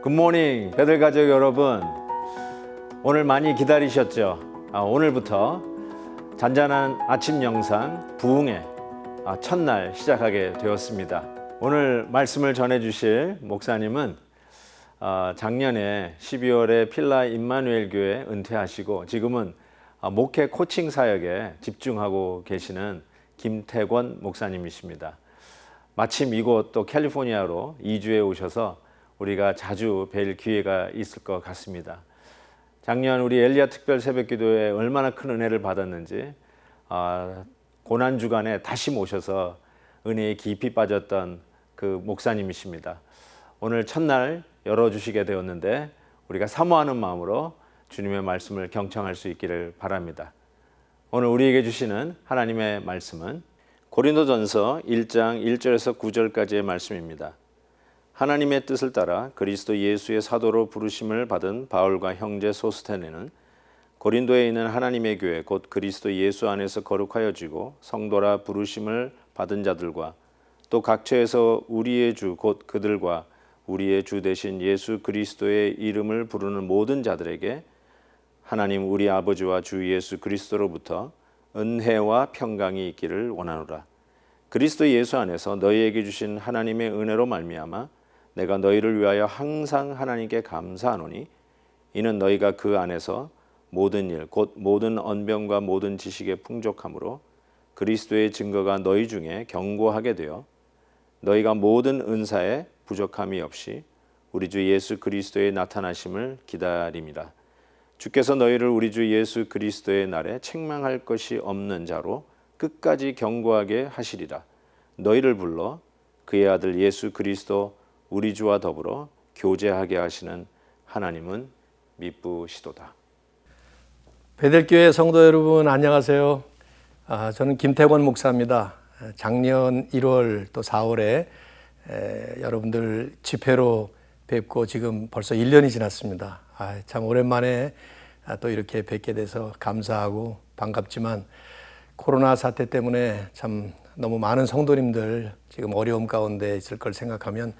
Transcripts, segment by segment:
굿모닝 배들 가족 여러분, 오늘 많이 기다리셨죠? 오늘부터 잔잔한 아침 영상 부흥의 첫날 시작하게 되었습니다. 오늘 말씀을 전해주실 목사님은 작년에 12월에 필라 임마누엘 교회 은퇴하시고 지금은 목회 코칭 사역에 집중하고 계시는 김태권 목사님이십니다. 마침 이곳 또 캘리포니아로 이주해 오셔서 우리가 자주 뵐 기회가 있을 것 같습니다. 작년 우리 엘리야 특별 새벽기도에 얼마나 큰 은혜를 받았는지 고난 주간에 다시 모셔서 은혜에 깊이 빠졌던 그 목사님이십니다. 오늘 첫날 열어주시게 되었는데 우리가 사모하는 마음으로 주님의 말씀을 경청할 수 있기를 바랍니다. 오늘 우리에게 주시는 하나님의 말씀은 고린도전서 1장 1절에서 9절까지의 말씀입니다. 하나님의 뜻을 따라 그리스도 예수의 사도로 부르심을 받은 바울과 형제 소스테네는 고린도에 있는 하나님의 교회 곧 그리스도 예수 안에서 거룩하여지고 성도라 부르심을 받은 자들과 또 각처에서 우리의 주 곧 그들과 우리의 주 되신 예수 그리스도의 이름을 부르는 모든 자들에게 하나님 우리 아버지와 주 예수 그리스도로부터 은혜와 평강이 있기를 원하노라. 그리스도 예수 안에서 너희에게 주신 하나님의 은혜로 말미암아 내가 너희를 위하여 항상 하나님께 감사하노니 이는 너희가 그 안에서 모든 일 곧 모든 언변과 모든 지식의 풍족함으로 그리스도의 증거가 너희 중에 견고하게 되어 너희가 모든 은사에 부족함이 없이 우리 주 예수 그리스도의 나타나심을 기다림이라. 주께서 너희를 우리 주 예수 그리스도의 날에 책망할 것이 없는 자로 끝까지 견고하게 하시리라. 너희를 불러 그의 아들 예수 그리스도 우리 주와 더불어 교제하게 하시는 하나님은 미쁘시도다. 베델교회 성도 여러분 안녕하세요. 저는 김태권 목사입니다. 작년 1월 또 4월에 여러분들 집회로 뵙고 지금 벌써 1년이 지났습니다. 참 오랜만에 또 이렇게 뵙게 돼서 감사하고 반갑지만 코로나 사태 때문에 참 너무 많은 성도님들 지금 어려움 가운데 있을 걸 생각하면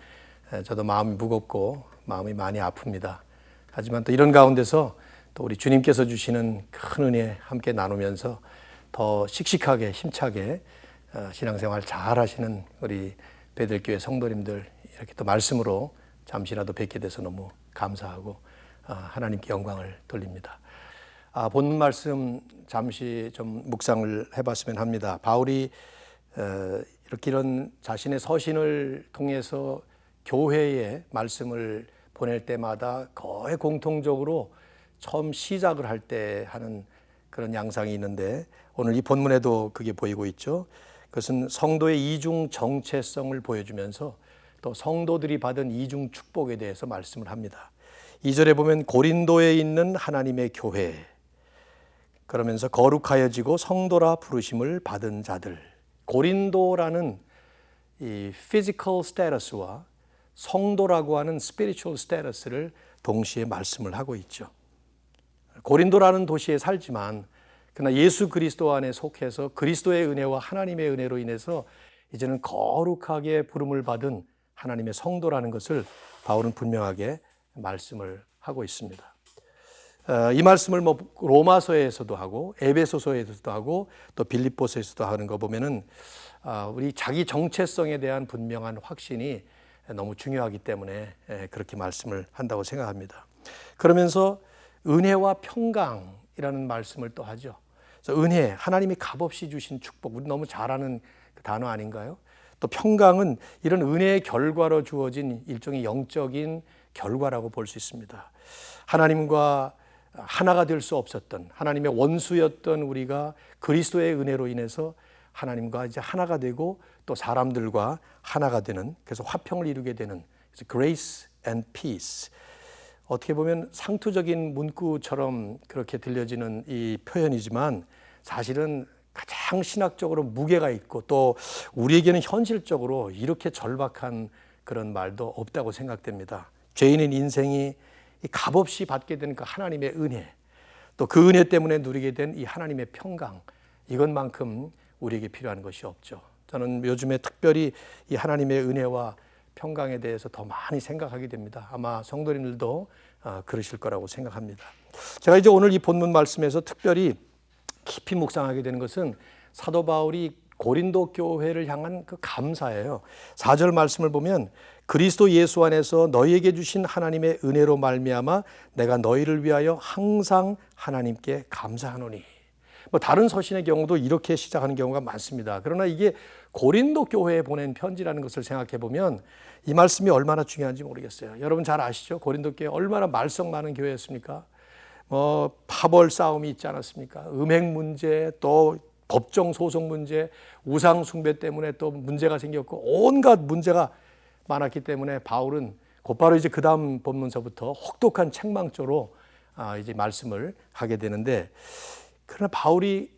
저도 마음이 무겁고 마음이 많이 아픕니다. 하지만 또 이런 가운데서 또 우리 주님께서 주시는 큰 은혜 함께 나누면서 더 씩씩하게 힘차게 신앙생활 잘 하시는 우리 베들교회 성도님들 이렇게 또 말씀으로 잠시라도 뵙게 돼서 너무 감사하고 하나님께 영광을 돌립니다. 본문 말씀 잠시 좀 묵상을 해봤으면 합니다. 바울이 이런 자신의 서신을 통해서 교회에 말씀을 보낼 때마다 거의 공통적으로 처음 시작을 할 때 하는 그런 양상이 있는데 오늘 이 본문에도 그게 보이고 있죠. 그것은 성도의 이중 정체성을 보여주면서 또 성도들이 받은 이중 축복에 대해서 말씀을 합니다. 2절에 보면 고린도에 있는 하나님의 교회 그러면서 거룩하여지고 성도라 부르심을 받은 자들. 고린도라는 이 physical status와 성도라고 하는 spiritual status를 동시에 말씀을 하고 있죠. 고린도라는 도시에 살지만 그러나 예수 그리스도 안에 속해서 그리스도의 은혜와 하나님의 은혜로 인해서 이제는 거룩하게 부름을 받은 하나님의 성도라는 것을 바울은 분명하게 말씀을 하고 있습니다. 이 말씀을 로마서에서도 하고 에베소서에서도 하고 또 빌립보서에서도 하는 거 보면은 우리 자기 정체성에 대한 분명한 확신이 너무 중요하기 때문에 그렇게 말씀을 한다고 생각합니다. 그러면서 은혜와 평강이라는 말씀을 또 하죠. 그래서 은혜, 하나님이 값없이 주신 축복, 우리 너무 잘 아는 그 단어 아닌가요? 또 평강은 이런 은혜의 결과로 주어진 일종의 영적인 결과라고 볼 수 있습니다. 하나님과 하나가 될 수 없었던 하나님의 원수였던 우리가 그리스도의 은혜로 인해서 하나님과 이제 하나가 되고 또 사람들과 하나가 되는 그래서 화평을 이루게 되는 그래서 grace and peace. 어떻게 보면 상투적인 문구처럼 그렇게 들려지는 이 표현이지만 사실은 가장 신학적으로 무게가 있고 또 우리에게는 현실적으로 이렇게 절박한 그런 말도 없다고 생각됩니다. 죄인의 인생이 값없이 받게 되는 그 하나님의 은혜 또 그 은혜 때문에 누리게 된 이 하나님의 평강 이것만큼 우리에게 필요한 것이 없죠. 저는 요즘에 특별히 이 하나님의 은혜와 평강에 대해서 더 많이 생각하게 됩니다. 아마 성도님들도 그러실 거라고 생각합니다. 제가 이제 오늘 이 본문 말씀에서 특별히 깊이 묵상하게 되는 것은 사도 바울이 고린도 교회를 향한 그 감사예요. 4절 말씀을 보면 그리스도 예수 안에서 너희에게 주신 하나님의 은혜로 말미암아 내가 너희를 위하여 항상 하나님께 감사하노니. 다른 서신의 경우도 이렇게 시작하는 경우가 많습니다. 그러나 이게 고린도 교회에 보낸 편지라는 것을 생각해 보면 이 말씀이 얼마나 중요한지 모르겠어요. 여러분 잘 아시죠? 고린도 교회 얼마나 말썽 많은 교회였습니까? 파벌 싸움이 있지 않았습니까? 음행 문제, 또 법정 소송 문제, 우상 숭배 때문에 또 문제가 생겼고 온갖 문제가 많았기 때문에 바울은 곧바로 이제 그 다음 본문서부터 혹독한 책망조로 이제 말씀을 하게 되는데, 그러나 바울이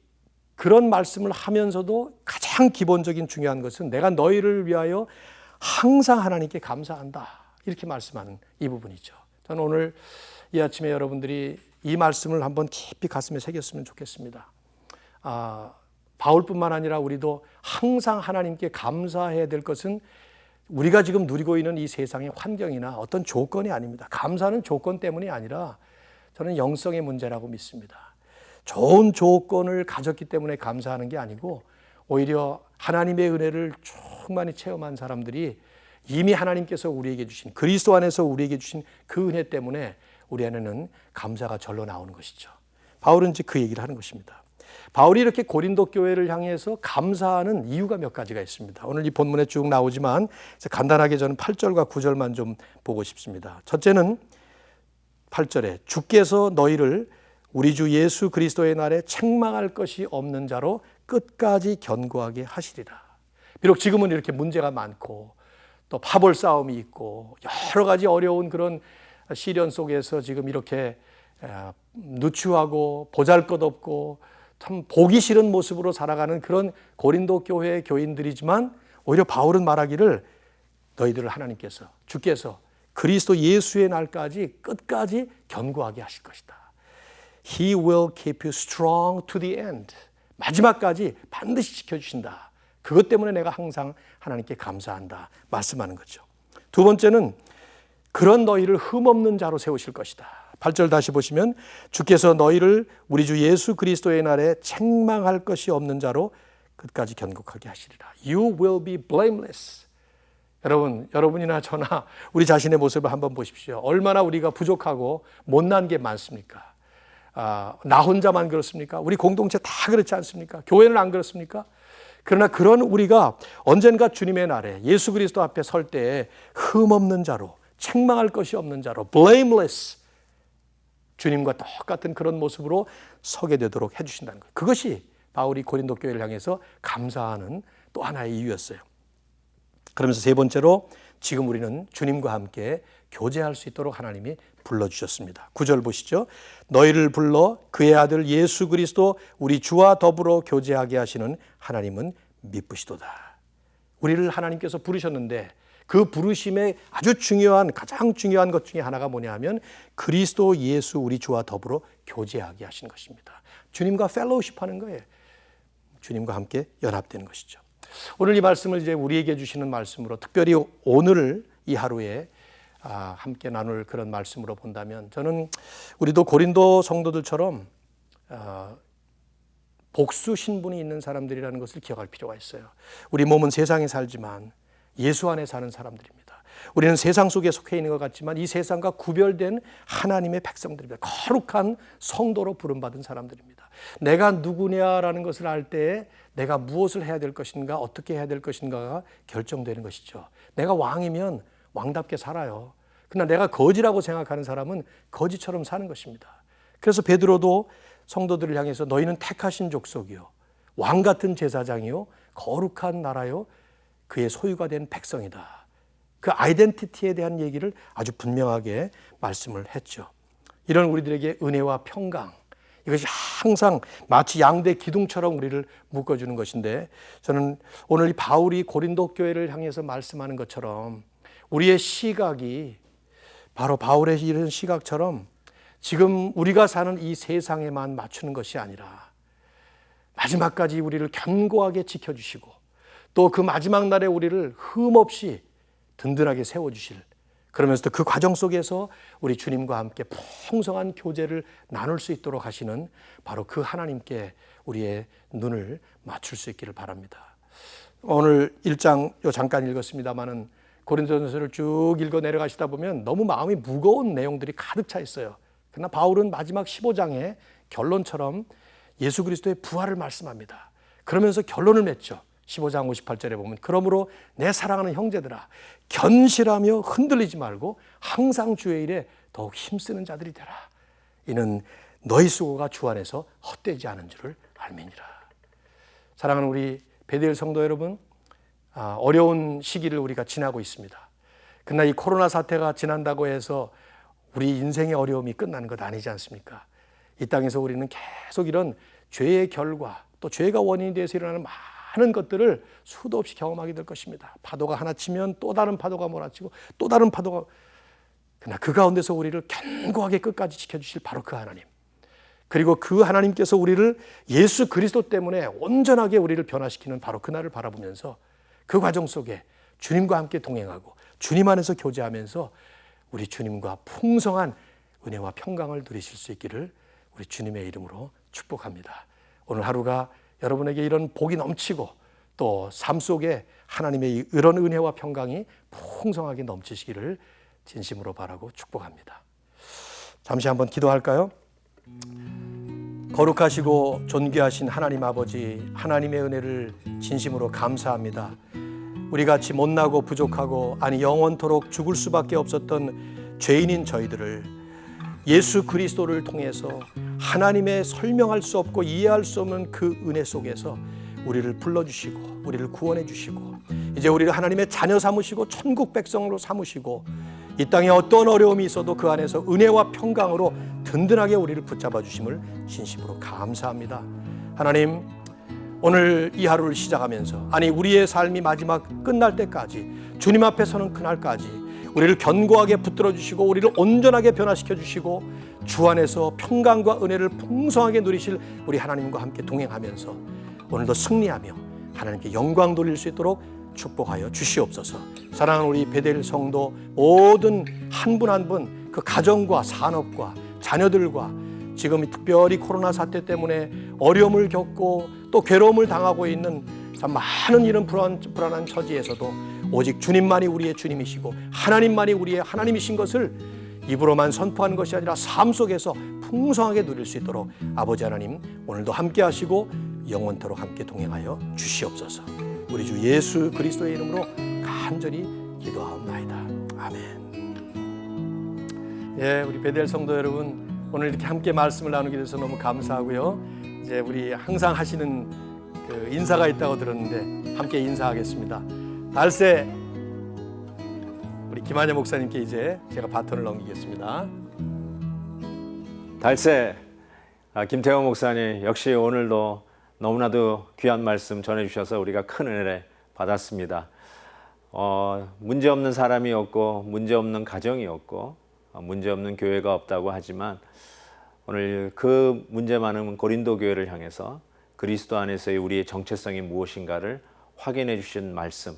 그런 말씀을 하면서도 가장 기본적인 중요한 것은 내가 너희를 위하여 항상 하나님께 감사한다, 이렇게 말씀하는 이 부분이죠. 저는 오늘 이 아침에 여러분들이 이 말씀을 한번 깊이 가슴에 새겼으면 좋겠습니다. 바울뿐만 아니라 우리도 항상 하나님께 감사해야 될 것은 우리가 지금 누리고 있는 이 세상의 환경이나 어떤 조건이 아닙니다. 감사는 조건 때문이 아니라 저는 영성의 문제라고 믿습니다. 좋은 조건을 가졌기 때문에 감사하는 게 아니고 오히려 하나님의 은혜를 충만히 체험한 사람들이 이미 하나님께서 우리에게 주신, 그리스도 안에서 우리에게 주신 그 은혜 때문에 우리 안에는 감사가 절로 나오는 것이죠. 바울은 이제 그 얘기를 하는 것입니다. 바울이 이렇게 고린도 교회를 향해서 감사하는 이유가 몇 가지가 있습니다. 오늘 이 본문에 쭉 나오지만 간단하게 저는 8절과 9절만 좀 보고 싶습니다. 첫째는 8절에 주께서 너희를 우리 주 예수 그리스도의 날에 책망할 것이 없는 자로 끝까지 견고하게 하시리라. 비록 지금은 이렇게 문제가 많고 또 파벌 싸움이 있고 여러 가지 어려운 그런 시련 속에서 지금 이렇게 누추하고 보잘것없고 참 보기 싫은 모습으로 살아가는 그런 고린도 교회의 교인들이지만 오히려 바울은 말하기를 너희들을 하나님께서, 주께서 그리스도 예수의 날까지 끝까지 견고하게 하실 것이다. He will keep you strong to the end. 마지막까지 반드시 지켜주신다. 그것 때문에 내가 항상 하나님께 감사한다 말씀하는 거죠. 두 번째는 그런 너희를 흠없는 자로 세우실 것이다. 8절 다시 보시면 주께서 너희를 우리 주 예수 그리스도의 날에 책망할 것이 없는 자로 끝까지 견고하게 하시리라. You will be blameless. 여러분이나 저나 우리 자신의 모습을 한번 보십시오. 얼마나 우리가 부족하고 못난 게 많습니까? 나 혼자만 그렇습니까? 우리 공동체 다 그렇지 않습니까? 교회는 안 그렇습니까? 그러나 그런 우리가 언젠가 주님의 날에 예수 그리스도 앞에 설 때에 흠없는 자로, 책망할 것이 없는 자로, blameless, 주님과 똑같은 그런 모습으로 서게 되도록 해주신다는 거예요. 그것이 바울이 고린도 교회를 향해서 감사하는 또 하나의 이유였어요. 그러면서 세 번째로 지금 우리는 주님과 함께 교제할 수 있도록 하나님이 불러주셨습니다. 9절 보시죠. 너희를 불러 그의 아들 예수 그리스도 우리 주와 더불어 교제하게 하시는 하나님은 미쁘시도다. 우리를 하나님께서 부르셨는데 그 부르심의 아주 중요한, 가장 중요한 것 중에 하나가 뭐냐 하면 그리스도 예수 우리 주와 더불어 교제하게 하시는 것입니다. 주님과 펠로우십 하는 거예요. 주님과 함께 연합되는 것이죠. 오늘 이 말씀을 이제 우리에게 주시는 말씀으로, 특별히 오늘 이 하루에 함께 나눌 그런 말씀으로 본다면, 저는 우리도 고린도 성도들처럼 복수 신분이 있는 사람들이라는 것을 기억할 필요가 있어요. 우리 몸은 세상에 살지만 예수 안에 사는 사람들입니다. 우리는 세상 속에 속해 있는 것 같지만 이 세상과 구별된 하나님의 백성들입니다. 거룩한 성도로 부름받은 사람들입니다. 내가 누구냐라는 것을 알 때에 내가 무엇을 해야 될 것인가, 어떻게 해야 될 것인가가 결정되는 것이죠. 내가 왕이면 왕답게 살아요. 그러나 내가 거지라고 생각하는 사람은 거지처럼 사는 것입니다. 그래서 베드로도 성도들을 향해서 너희는 택하신 족속이요, 왕 같은 제사장이요, 거룩한 나라요, 그의 소유가 된 백성이다. 그 아이덴티티에 대한 얘기를 아주 분명하게 말씀을 했죠. 이런 우리들에게 은혜와 평강, 이것이 항상 마치 양대 기둥처럼 우리를 묶어주는 것인데, 저는 오늘 이 바울이 고린도 교회를 향해서 말씀하는 것처럼 우리의 시각이 바로 바울의 이런 시각처럼 지금 우리가 사는 이 세상에만 맞추는 것이 아니라 마지막까지 우리를 견고하게 지켜주시고 또 그 마지막 날에 우리를 흠없이 든든하게 세워주실, 그러면서도 그 과정 속에서 우리 주님과 함께 풍성한 교제를 나눌 수 있도록 하시는 바로 그 하나님께 우리의 눈을 맞출 수 있기를 바랍니다. 오늘 1장 잠깐 읽었습니다마는 고린도전서를 쭉 읽어 내려가시다 보면 너무 마음이 무거운 내용들이 가득 차 있어요. 그러나 바울은 마지막 15장의 결론처럼 예수 그리스도의 부활을 말씀합니다. 그러면서 결론을 맺죠. 15장 58절에 보면 그러므로 내 사랑하는 형제들아 견실하며 흔들리지 말고 항상 주의 일에 더욱 힘쓰는 자들이 되라. 이는 너희 수고가 주 안에서 헛되지 않은 줄을 알미니라. 사랑하는 우리 베델 성도 여러분, 어려운 시기를 우리가 지나고 있습니다. 그러나 이 코로나 사태가 지난다고 해서 우리 인생의 어려움이 끝나는 것 아니지 않습니까? 이 땅에서 우리는 계속 이런 죄의 결과, 또 죄가 원인이 돼서 일어나는 많은 것들을 수도 없이 경험하게 될 것입니다. 파도가 하나 치면 또 다른 파도가 몰아치고 또 다른 파도가, 그러나 그 가운데서 우리를 견고하게 끝까지 지켜주실 바로 그 하나님, 그리고 그 하나님께서 우리를 예수 그리스도 때문에 온전하게 우리를 변화시키는 바로 그날을 바라보면서 그 과정 속에 주님과 함께 동행하고 주님 안에서 교제하면서 우리 주님과 풍성한 은혜와 평강을 누리실 수 있기를 우리 주님의 이름으로 축복합니다. 오늘 하루가 여러분에게 이런 복이 넘치고 또 삶 속에 하나님의 이런 은혜와 평강이 풍성하게 넘치시기를 진심으로 바라고 축복합니다. 잠시 한번 기도할까요? 거룩하시고 존귀하신 하나님 아버지, 하나님의 은혜를 진심으로 감사합니다. 우리 같이 못나고 부족하고 영원토록 죽을 수밖에 없었던 죄인인 저희들을 예수 그리스도를 통해서 하나님의 설명할 수 없고 이해할 수 없는 그 은혜 속에서 우리를 불러주시고 우리를 구원해 주시고 이제 우리를 하나님의 자녀 삼으시고 천국 백성으로 삼으시고 이 땅에 어떤 어려움이 있어도 그 안에서 은혜와 평강으로 든든하게 우리를 붙잡아 주심을 진심으로 감사합니다. 하나님, 오늘 이 하루를 시작하면서 우리의 삶이 마지막 끝날 때까지 주님 앞에 서는 그날까지 우리를 견고하게 붙들어 주시고 우리를 온전하게 변화시켜 주시고 주 안에서 평강과 은혜를 풍성하게 누리실 우리 하나님과 함께 동행하면서 오늘도 승리하며 하나님께 영광 돌릴 수 있도록 축복하여 주시옵소서. 사랑하는 우리 베델 성도 모든 한 분 한 분 그 가정과 산업과 자녀들과 지금 특별히 코로나 사태 때문에 어려움을 겪고 또 괴로움을 당하고 있는 참 많은 이런 불안한 처지에서도 오직 주님만이 우리의 주님이시고 하나님만이 우리의 하나님이신 것을 입으로만 선포하는 것이 아니라 삶 속에서 풍성하게 누릴 수 있도록 아버지 하나님 오늘도 함께 하시고 영원토록 함께 동행하여 주시옵소서. 우리 주 예수 그리스도의 이름으로 간절히 기도하옵나이다. 아멘. 예, 우리 베델 성도 여러분, 오늘 이렇게 함께 말씀을 나누게 돼서 너무 감사하고요. 이제 우리 항상 하시는 그 인사가 있다고 들었는데 함께 인사하겠습니다. 달새 우리 김한여 목사님께 이제 제가 바톤을 넘기겠습니다. 달새 김태원 목사님, 역시 오늘도 너무나도 귀한 말씀 전해주셔서 우리가 큰 은혜를 받았습니다. 문제없는 사람이 없고 문제없는 가정이 없고 문제없는 교회가 없다고 하지만 오늘 그 문제 많은 고린도 교회를 향해서 그리스도 안에서의 우리의 정체성이 무엇인가를 확인해 주신 말씀,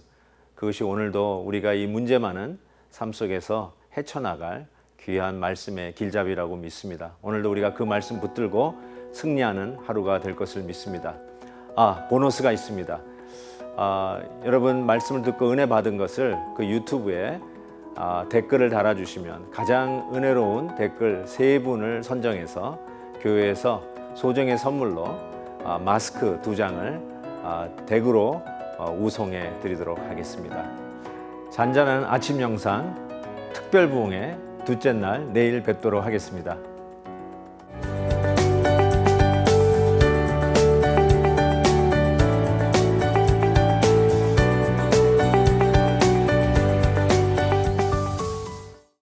그것이 오늘도 우리가 이 문제 많은 삶 속에서 헤쳐나갈 귀한 말씀의 길잡이라고 믿습니다. 오늘도 우리가 그 말씀 붙들고 승리하는 하루가 될 것을 믿습니다. 보너스가 있습니다. 여러분 말씀을 듣고 은혜 받은 것을 그 유튜브에 댓글을 달아주시면 가장 은혜로운 댓글 3분을 선정해서 교회에서 소정의 선물로 마스크 2장을 댁으로 우송해 드리도록 하겠습니다. 잔잔한 아침 영상 특별 부흥의 둘째 날 내일 뵙도록 하겠습니다.